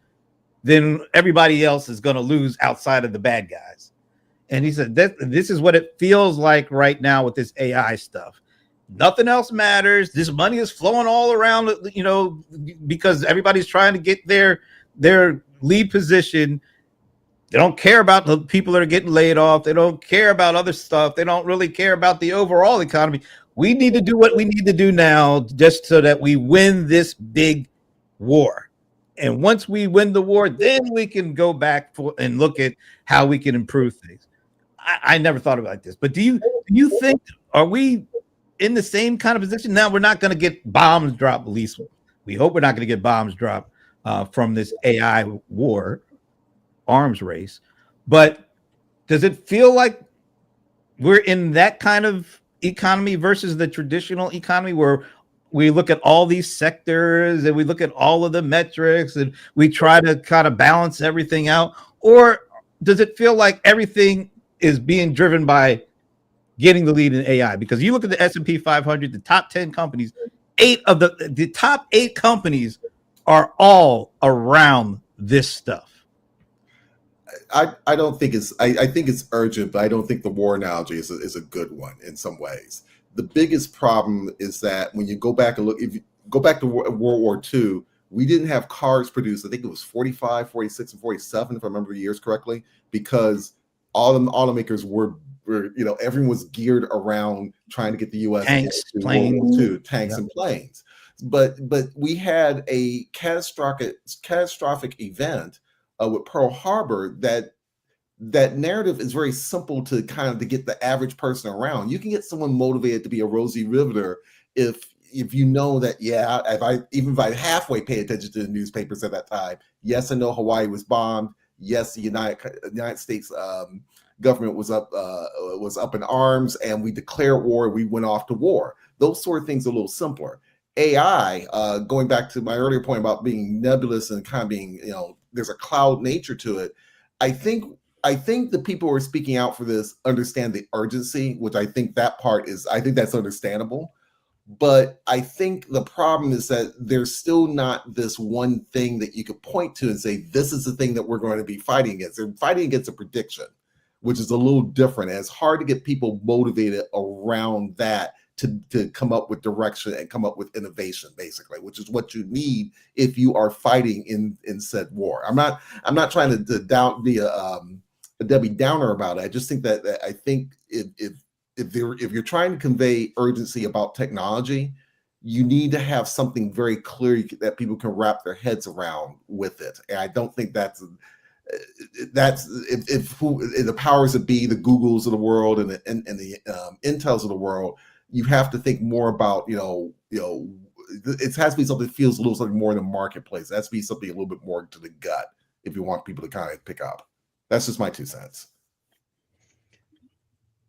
then everybody else is going to lose outside of the bad guys. And he said this is what it feels like right now with this AI stuff. Nothing else matters. This money is flowing all around, you know, because everybody's trying to get their lead position. They don't care about the people that are getting laid off. They don't care about other stuff. They don't really care about the overall economy. We need to do what we need to do now just so that we win this big war. And once we win the war, then we can go back and look at how we can improve things. I never thought about this, but do you think, are we in the same kind of position now? We're not going to get bombs dropped, at least we hope we're not going to get bombs dropped from this AI war arms race. But does it feel like we're in that kind of economy versus the traditional economy where we look at all these sectors and we look at all of the metrics and we try to kind of balance everything out? Or does it feel like everything is being driven by getting the lead in AI? Because you look at the S&P 500, the top 10 companies, 8 of the top 8 companies are all around this stuff. I don't think I think it's urgent, but I don't think the war analogy is a good one in some ways. The biggest problem is that when you go back and look, if you go back to World War II, we didn't have cars produced. I think it was 45, 46, and 47, if I remember the years correctly, because all the automakers were you know, everyone was geared around trying to get the U.S. tanks, planes, tanks and planes. But we had a catastrophic event with Pearl Harbor. That narrative is very simple to get the average person around. You can get someone motivated to be a Rosie Riveter if you know that, yeah, if I halfway pay attention to the newspapers at that time. Yes, I know Hawaii was bombed. Yes, the United States government was up in arms, and we declared war. We went off to war. Those sort of things are a little simpler. AI, going back to my earlier point about being nebulous and kind of being, you know, there's a cloud nature to it. I think the people who are speaking out for this understand the urgency, which I think that's understandable. But I think the problem is that there's still not this one thing that you could point to and say, this is the thing that we're going to be fighting against. They're fighting against a prediction, which is a little different. And it's hard to get people motivated around that to come up with direction and come up with innovation, basically, which is what you need if you are fighting in said war. I'm not trying to be a Debbie Downer about it. I just think that I think if you're trying to convey urgency about technology, you need to have something very clear that people can wrap their heads around with it. And I don't think that's if the powers that be, the Googles of the world and the Intels of the world, you have to think more about, it has to be something that feels a little something more in the marketplace. It has to be something a little bit more to the gut if you want people to kind of pick up. That's just my 2 cents.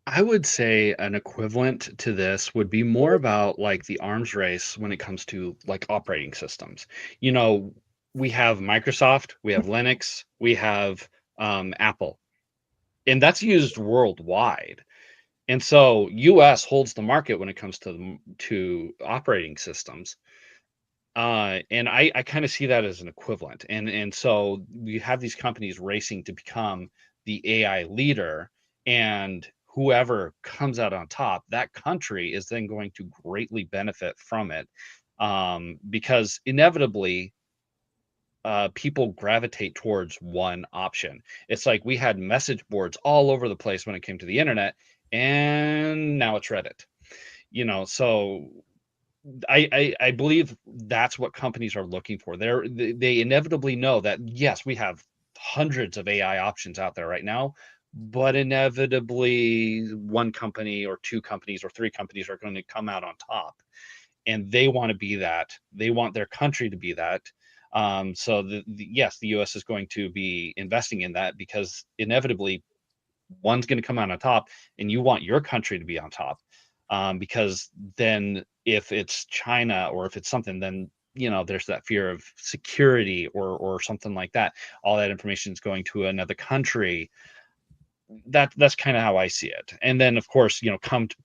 I would say an equivalent to this would be more about like the arms race when it comes to like operating systems. We have Microsoft, we have Linux, we have Apple, and that's used worldwide. And so US holds the market when it comes to operating systems. And I kind of see that as an equivalent. And so we have these companies racing to become the AI leader, and whoever comes out on top, that country is then going to greatly benefit from it, because inevitably people gravitate towards one option. It's like we had message boards all over the place when it came to the internet, and now it's Reddit. So I believe that's what companies are looking for. They inevitably know that, yes, we have hundreds of AI options out there right now, but inevitably one company or 2 companies or 3 companies are going to come out on top, and they want to be that. They want their country to be that. So yes, the US is going to be investing in that, because inevitably one's going to come out on top, and you want your country to be on top. Because then if it's China or if it's something, then there's that fear of security or something like that. All that information is going to another country. That's kind of how I see it. And then of course,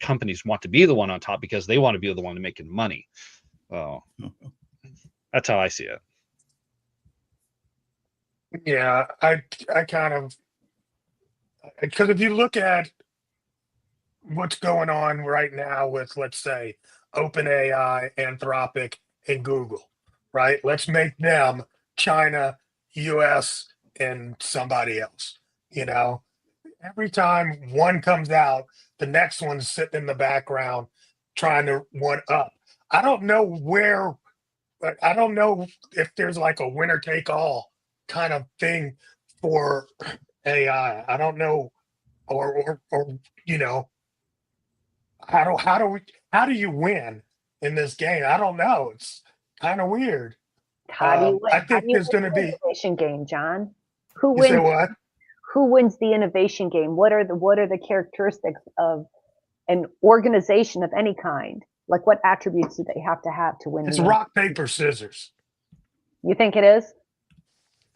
companies want to be the one on top because they want to be the one making money. Oh, that's how I see it. Yeah, I kind of, because if you look at what's going on right now with, let's say, OpenAI, Anthropic, and Google, right? Let's make them China, US, and somebody else. Every time one comes out, the next one's sitting in the background trying to one up. I don't know if there's like a winner take all kind of thing for AI. I don't know, or how do you win in this game? I don't know. It's kind of weird. How do you win? I think there's going to be innovation game, John. Who You say wins? what? Who wins the innovation game? What are the characteristics of an organization of any kind? Like, what attributes do they have to win? It's rock, paper, scissors. You think it is?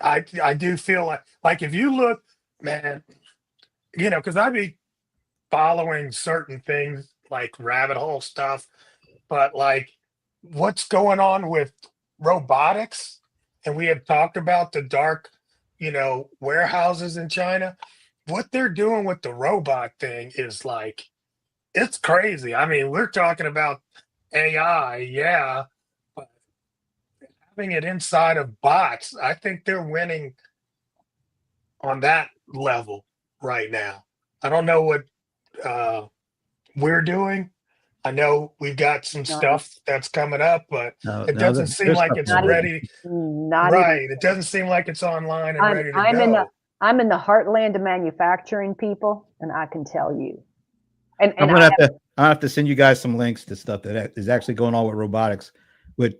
I do feel like if you look, man, because I'd be following certain things like rabbit hole stuff, but like what's going on with robotics, and we have talked about the dark, warehouses in China. What they're doing with the robot thing is like, it's crazy. I mean, we're talking about AI, yeah, but having it inside of bots, I think they're winning on that level right now. I don't know what we're doing. I know we've got some stuff that's coming up, but it doesn't seem like it's ready. Right. It doesn't seem like it's online and ready to go. I'm in the heartland of manufacturing, people, and I can tell you. And I have to send you guys some links to stuff that is actually going on with robotics, with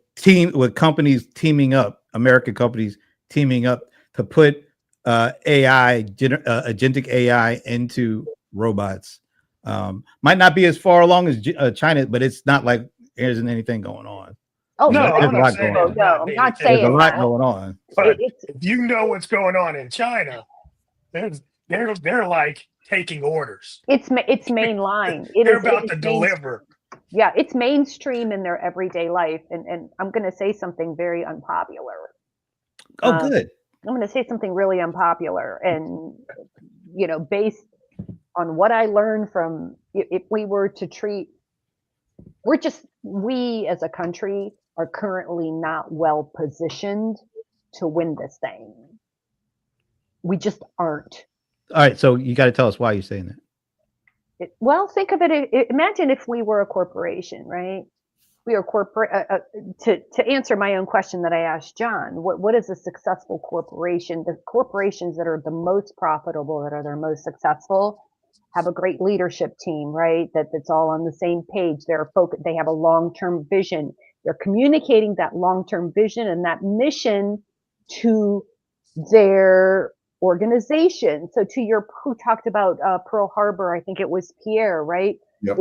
companies teaming up, American companies teaming up to put agentic AI into robots. Might not be as far along as China, but it's not like there isn't anything going on. Oh no, I'm not saying there's a lot going on. But if you know what's going on in China, they're like taking orders. It's mainline. They're about to deliver. Yeah, it's mainstream in their everyday life. And I'm going to say something very unpopular. Oh, good. I'm going to say something really unpopular. And, based on what I learned from, if we were to treat, we as a country are currently not well positioned to win this thing. We just aren't. All right, so you got to tell us why you're saying that. Well, think of it. Imagine if we were a corporation, right? We are corporate. To answer my own question that I asked John, what is a successful corporation? The corporations that are the most profitable, that are their most successful, have a great leadership team, right? That's all on the same page. They have a long-term vision. They're communicating that long-term vision and that mission to their organization. So who talked about Pearl Harbor? I think it was Pierre, right? Yep.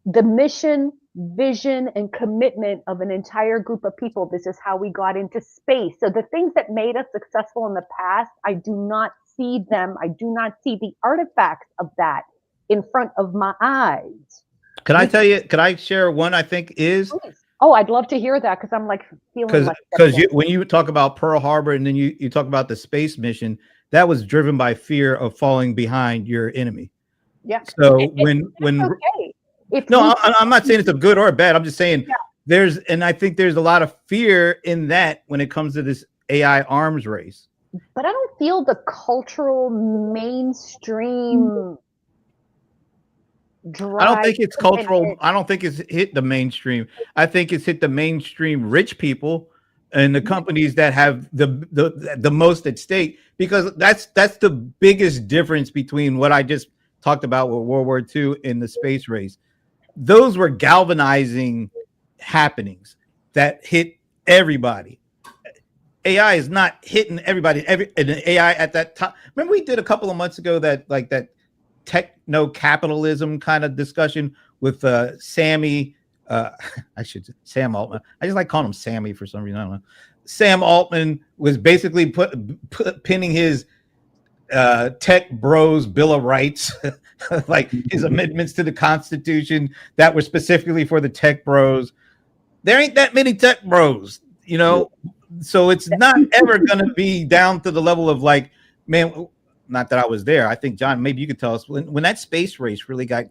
The mission, vision, and commitment of an entire group of people. This is how we got into space. So the things that made us successful in the past, I do not see them. I do not see the artifacts of that in front of my eyes. Can I tell you? Could I share one? I think is. Oh, I'd love to hear that because I'm like feeling like because when you talk about Pearl Harbor and then you talk about the space mission, that was driven by fear of falling behind your enemy. Yeah. So when okay. No, I'm not saying it's a good or a bad. I'm just saying and I think there's a lot of fear in that when it comes to this AI arms race. But I don't feel the cultural mainstream drive. I don't think it's cultural. I don't think it's hit the mainstream. I think it's hit the mainstream rich people and the companies that have the most at stake, because that's the biggest difference between what I just talked about with World War II and the space race. Those were galvanizing happenings that hit everybody. AI is not hitting everybody. And AI at that time. Remember, we did a couple of months ago that techno capitalism kind of discussion with Sammy. Sam Altman. I just like calling him Sammy for some reason. I don't know. Sam Altman was basically pinning his tech bros Bill of Rights, like his amendments to the Constitution that were specifically for the tech bros. There ain't that many tech bros, so it's not ever going to be down to the level of like, man, not that I was there. I think, John, maybe you could tell us when that space race really got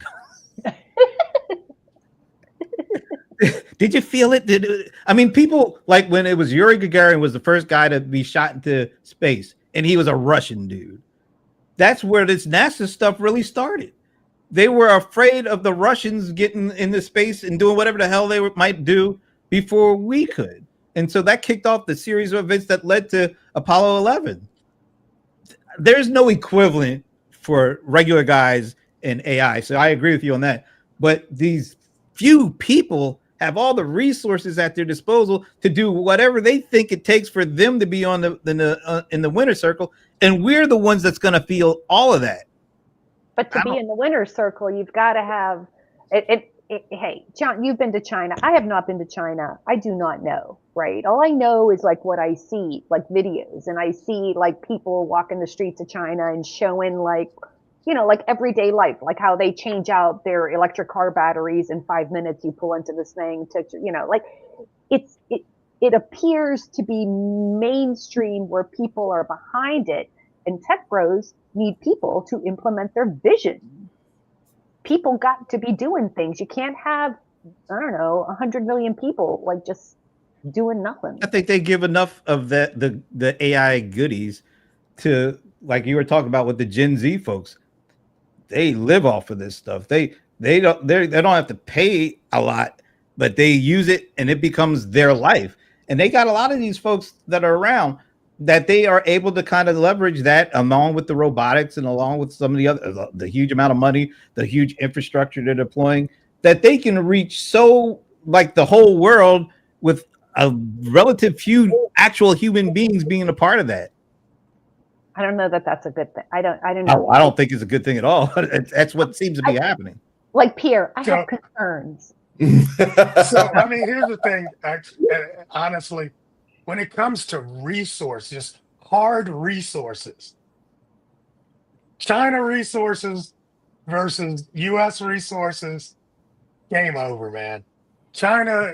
did you feel it? I mean, people like when it was Yuri Gagarin was the first guy to be shot into space, and he was a Russian dude. That's where this NASA stuff really started. They were afraid of the Russians getting into space and doing whatever the hell they might do before we could. And so that kicked off the series of events that led to Apollo 11. There's no equivalent for regular guys in AI. So I agree with you on that. But these few people have all the resources at their disposal to do whatever they think it takes for them to be on in the winner's circle. And we're the ones that's going to feel all of that. But to be in the winner's circle, you've got to have it. Hey, John, you've been to China. I have not been to China. I do not know, right? All I know is like what I see, like videos, and I see like people walking the streets of China and showing like, like everyday life, like how they change out their electric car batteries in 5 minutes. You pull into this thing to, like it appears to be mainstream where people are behind it, and tech bros need people to implement their vision. People got to be doing things. You can't have, 100 million people like just doing nothing. I think they give enough of the AI goodies to, like you were talking about with the Gen Z folks. They live off of this stuff. They don't have to pay a lot, but they use it and it becomes their life. And they got a lot of these folks that are around that they are able to kind of leverage that along with the robotics and along with some of the huge amount of money, the huge infrastructure they're deploying, that they can reach so like the whole world with a relative few actual human beings being a part of that. I don't know that that's a good thing. I don't know. I don't think it's a good thing at all. That's what seems to be happening. Like Pierre, I have concerns. So, I mean, here's the thing, actually, honestly, when it comes to resources, hard resources, China resources versus US resources, game over, man. China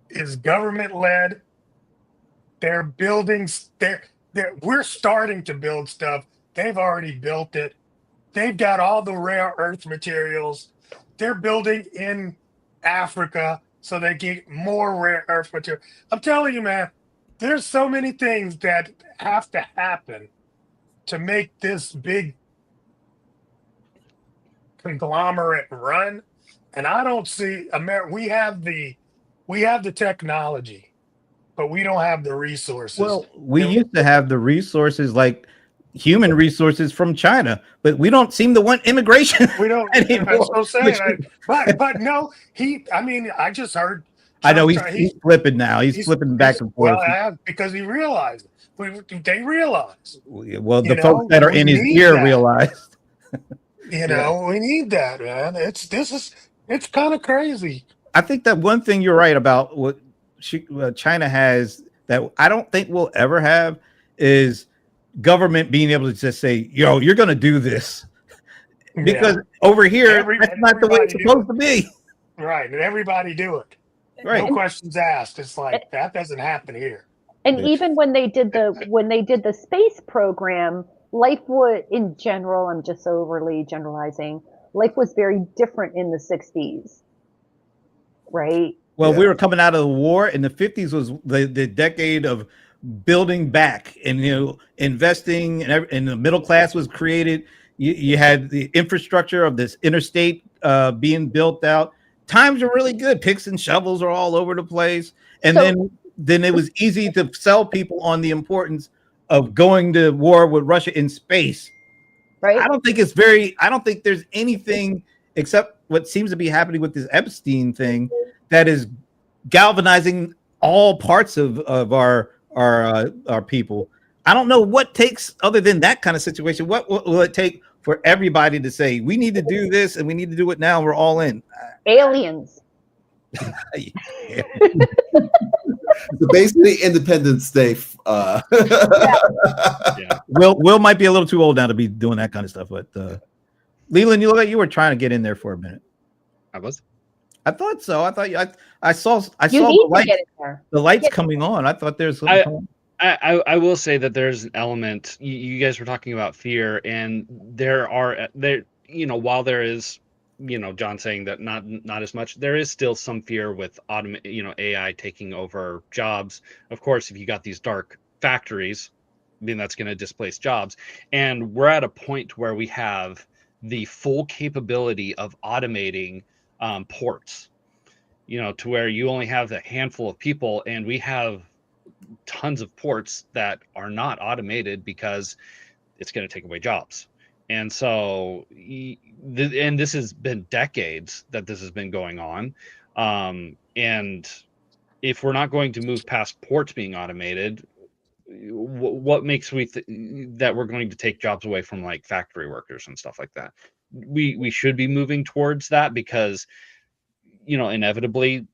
is government led. They're building. We're starting to build stuff. They've already built it. They've got all the rare earth materials. They're building in Africa so they get more rare earth material. I'm telling you, man, there's so many things that have to happen to make this big conglomerate run. And I don't see America. We have the technology, but we don't have the resources. Well, we used to have the resources like human resources from China, but we don't seem to want immigration. We don't. anymore. That's so sad. But no, I mean, I just heard. I know he's flipping now. He's flipping back and forth. Well, because he realized. They realize. Well, the folks that are in his ear realize. We need that, man. It's kind of crazy. I think that one thing you're right about what China has that I don't think we'll ever have is government being able to just say, "Yo, you're going to do this," because over here that's not the way it's supposed to be. Right, and everybody do it. Right. No questions asked. It's like that doesn't happen here. And even when they did the space program, life was, in general, I'm just overly generalizing, life was very different in the 60s. Right? Well, we were coming out of the war, and the 50s was the decade of building back and investing, and the middle class was created. You had the infrastructure of this interstate being built out. Times are really good. Picks and shovels are all over the place, and then it was easy to sell people on the importance of going to war with Russia in space. Right. I don't think there's anything except what seems to be happening with this Epstein thing that is galvanizing all parts of our people. I don't know what takes other than that kind of situation. What will it take for everybody to say we need to do this and we need to do it now? We're all in. Aliens. So basically, Independence Day. Yeah. Will might be a little too old now to be doing that kind of stuff, but Leland, you look like you were trying to get in there for a minute. I was. I thought so. I thought I saw the lights coming on. I thought there's something. I will say that there's an element. You guys were talking about fear, and while there is, John saying that not as much, there is still some fear with AI taking over jobs. Of course, if you got these dark factories, then that's going to displace jobs. And we're at a point where we have the full capability of automating ports, to where you only have a handful of people, and we have tons of ports that are not automated because it's going to take away jobs. And so, and this has been decades that this has been going on. And if we're not going to move past ports being automated, what makes that we're going to take jobs away from like factory workers and stuff like that? We should be moving towards that because, inevitably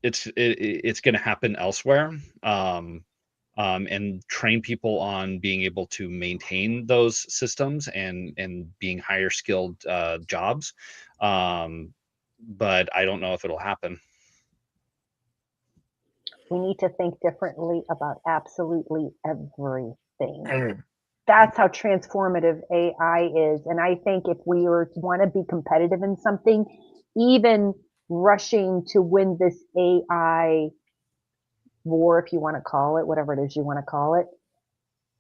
it's going to happen elsewhere. And train people on being able to maintain those systems and being higher skilled jobs. But I don't know if it'll happen. We need to think differently about absolutely everything. That's how transformative AI is. And I think if we want to be competitive in something, even rushing to win this AI war, if you want to call it, whatever it is you want to call it,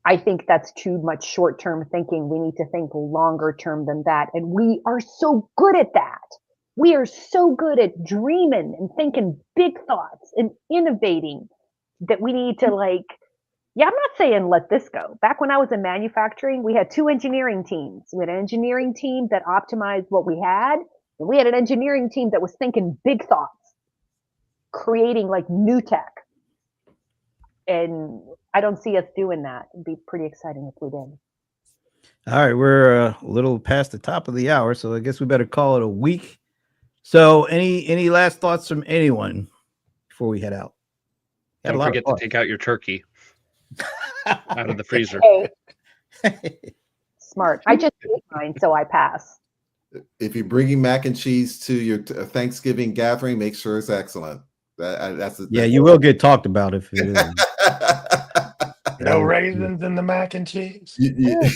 I think that's too much short-term thinking. We need to think longer term than that. And we are so good at that. We are so good at dreaming and thinking big thoughts and innovating that we need to I'm not saying let this go. Back when I was in manufacturing, we had two engineering teams. We had an engineering team that optimized what we had, and we had an engineering team that was thinking big thoughts, creating new tech. And I don't see us doing that. It'd be pretty exciting if we did. All right, we're a little past the top of the hour, so I guess we better call it a week. So any last thoughts from anyone before we head out? Don't forget to take out your turkey out of the freezer. Smart. I just ate mine, so I pass. If you're bringing mac and cheese to your Thanksgiving gathering, make sure it's excellent. That's Yeah, you will get talked about if it is. No raisins in the mac and cheese.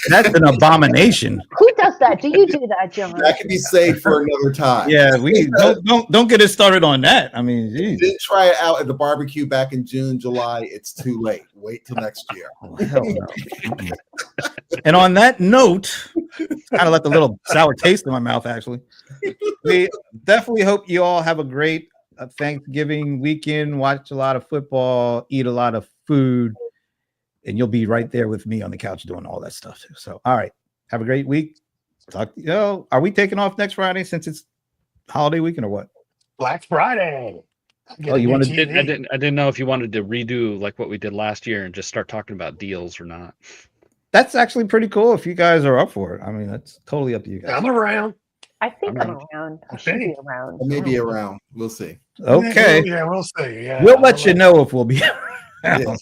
That's an abomination. Who does that? Do you do that, John? That can be saved for another time. Yeah, we don't get us started on that. I mean, geez. Didn't try it out at the barbecue back in June, July. It's too late. Wait till next year. Oh, hell no. And on that note, kind of left a little sour taste in my mouth, actually. We definitely hope you all have a great Thanksgiving weekend. Watch a lot of football, eat a lot of food, and you'll be right there with me on the couch doing all that stuff too. So, all right, have a great week. Talk. Are we taking off next Friday since it's holiday weekend or what? Black Friday. Oh, you want to? I didn't know if you wanted to redo like what we did last year and just start talking about deals or not. That's actually pretty cool if you guys are up for it. I mean, that's totally up to you guys. I'm around. I think I'm around. I should be around. Maybe around. We'll see. Okay. Yeah, we'll see. Yeah, We'll let you know if we'll be around. Yes.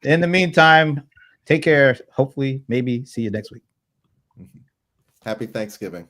In the meantime, take care. Hopefully, maybe see you next week. Happy Thanksgiving.